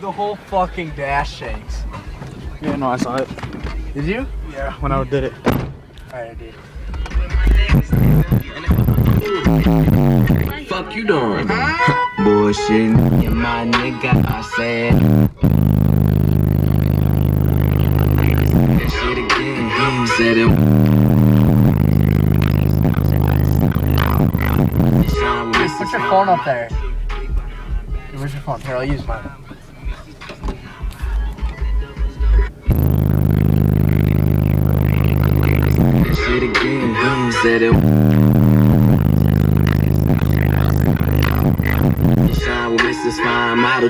The whole fucking dash shakes. Yeah, no, I saw it. Did you? Yeah, when I did it. Alright, dude. Fuck you doing? Bullshitting. Yeah, my nigga, I said. That shit again. Said it. Put your phone up there. Where's your phone? Here, I'll use mine. Shit again, said it. Shine with Mrs. Fine Model.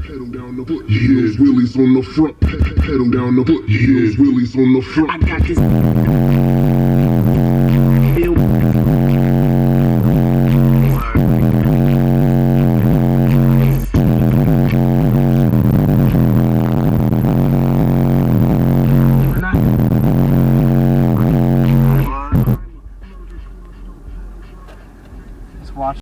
Pedal down the foot heels, wheelies on the front. Pedal down the foot heels, wheelies on the front. I got Just watch.